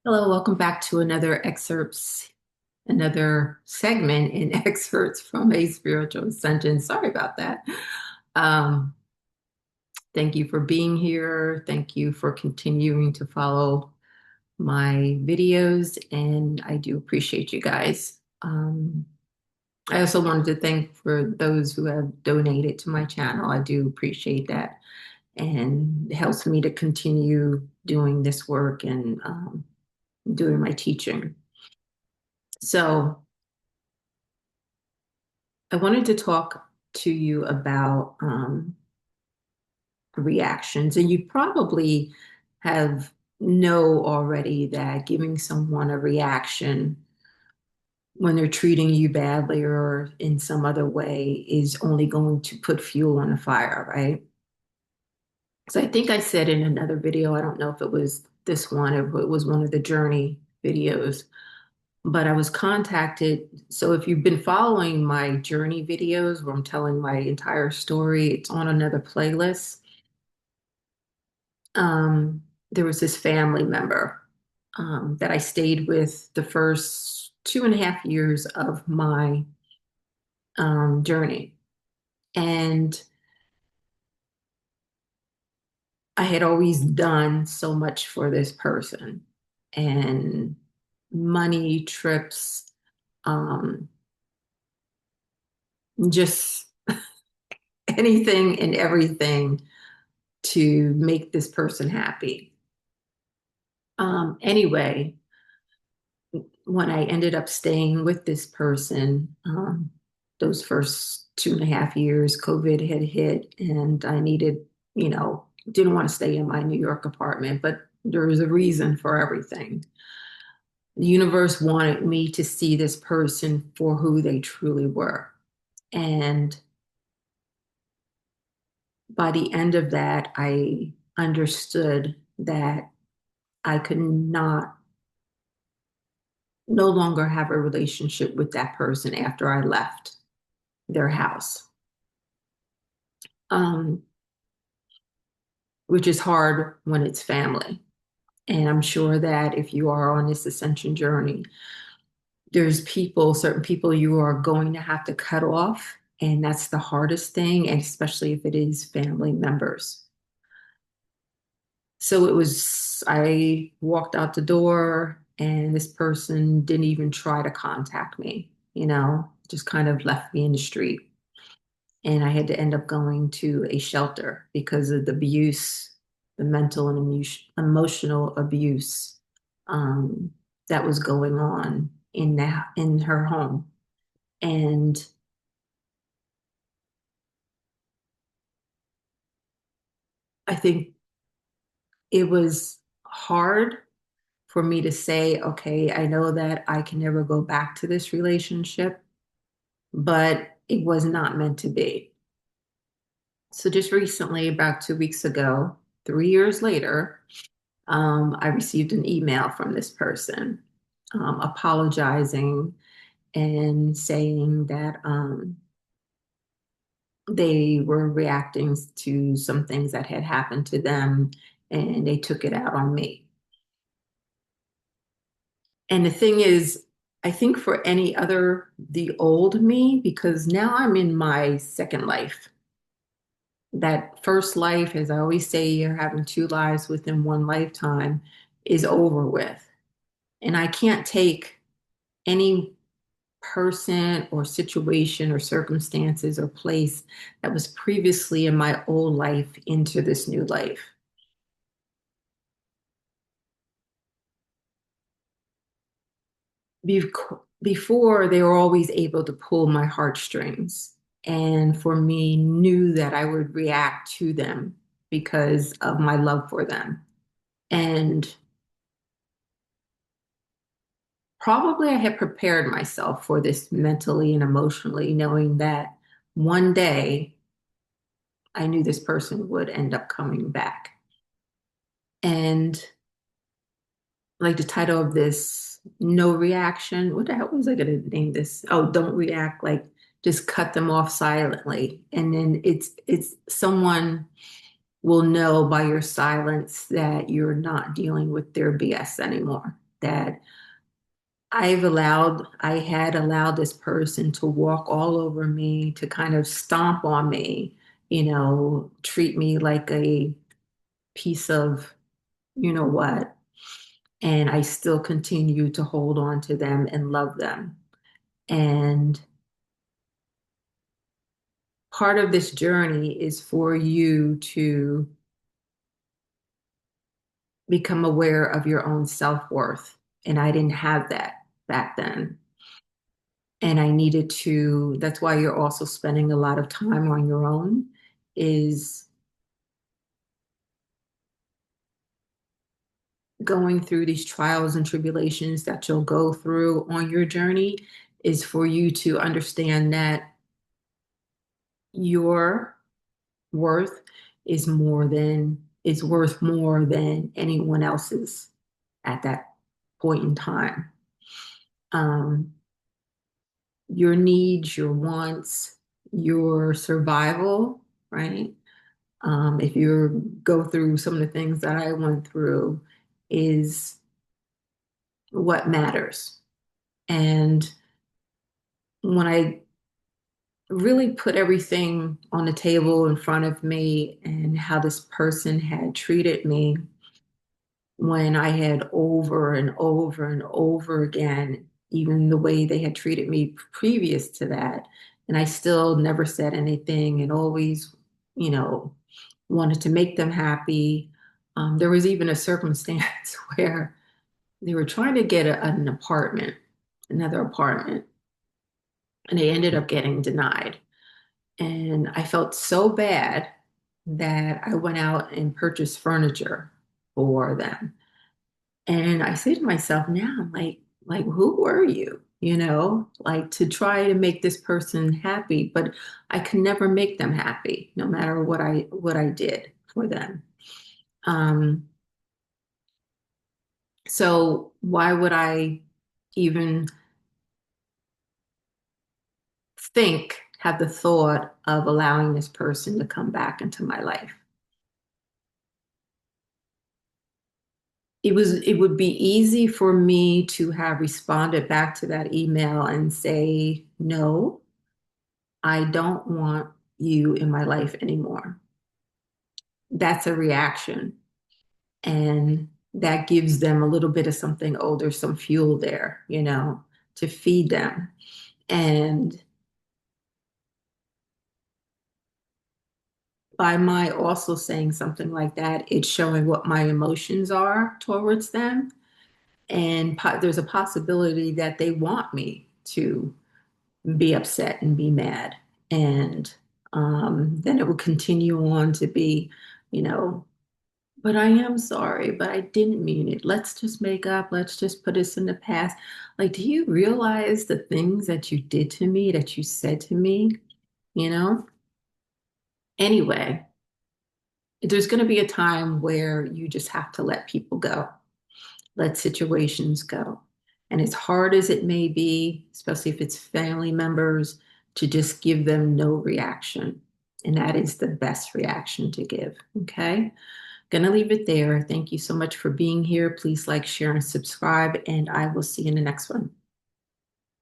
Hello, welcome back to another segment in excerpts from a spiritual ascension. Sorry about that. Um, Thank you for being here. Thank you for continuing to follow my videos, and I do appreciate you guys. I also wanted to thank for those who have donated to my channel. I do appreciate that, and it helps me to continue doing this work and doing my teaching. So, I wanted to talk to you about reactions, and you probably have know already that giving someone a reaction when they're treating you badly or in some other way is only going to put fuel on the fire, right? So I think I said in another video, I don't know if it was this one or it was one of the journey videos, but I was contacted. So if you've been following my journey videos where I'm telling my entire story, it's on another playlist. There was this family member that I stayed with the first 2.5 years of my journey. And I had always done so much for this person and money, trips, um, just anything and everything to make this person happy. Anyway, when I ended up staying with this person, those first 2.5 years, COVID had hit, and I needed, didn't want to stay in my New York apartment, but there was a reason for everything. The universe wanted me to see this person for who they truly were. And by the end of that, I understood that I could not no longer have a relationship with that person after I left their house, um, which is hard when it's family. And I'm sure that if you are on this ascension journey, there's certain people you are going to have to cut off. And that's the hardest thing, and especially if it is family members. So I walked out the door, and this person didn't even try to contact me, just kind of left me in the street. And I had to end up going to a shelter because of the abuse, the mental and emotional abuse um, that was going on in her home. And I think it was hard for me to say, okay, I know that I can never go back to this relationship, but it was not meant to be. So just recently, about 2 weeks ago, 3 years later, I received an email from this person apologizing and saying that they were reacting to some things that had happened to them and they took it out on me. And the thing is, I think for the old me, because now I'm in my second life. That first life, as I always say, you're having two lives within one lifetime, is over with. And I can't take any person or situation or circumstances or place that was previously in my old life into this new life. Before, they were always able to pull my heartstrings, and for me, knew that I would react to them because of my love for them. And probably I had prepared myself for this mentally and emotionally, knowing that one day I knew this person would end up coming back. And like the title of this, no reaction. What the hell was I going to name this? Oh, don't react. Like just cut them off silently. And then it's someone will know by your silence that you're not dealing with their BS anymore. that I had allowed this person to walk all over me, to kind of stomp on me, treat me like a piece of, you know what, and I still continue to hold on to them and love them. And part of this journey is for you to become aware of your own self-worth. And I didn't have that back then. And I needed to, that's why you're also spending a lot of time on your own, is going through these trials and tribulations that you'll go through on your journey, is for you to understand that your worth is worth more than anyone else's at that point in time. Um, your needs, your wants, your survival, right? If you go through some of the things that I went through, is what matters. And when I really put everything on the table in front of me and how this person had treated me, when I had over and over and over again, even the way they had treated me previous to that, and I still never said anything and always, you know, wanted to make them happy. There was even a circumstance where they were trying to get another apartment, and they ended up getting denied. And I felt so bad that I went out and purchased furniture for them. And I say to myself now, I'm like, who were you? Like, to try to make this person happy, but I could never make them happy, no matter what I did for them. Um, so why would I even have the thought of allowing this person to come back into my life? It would be easy for me to have responded back to that email and say, no, I don't want you in my life anymore. That's a reaction. And that gives them a little bit of something, oh, there's some fuel there, to feed them. And by my also saying something like that, it's showing what my emotions are towards them. And there's a possibility that they want me to be upset and be mad. And then it will continue on to be, you know, but I am sorry, but I didn't mean it. Let's just make up. Let's just put this in the past. Like, do you realize the things that you did to me, that you said to me, you know? Anyway, there's going to be a time where you just have to let people go, let situations go. And as hard as it may be, especially if it's family members, to just give them no reaction. And that is the best reaction to give. Okay. Gonna leave it there. Thank you so much for being here. Please like, share, and subscribe, and I will see you in the next one.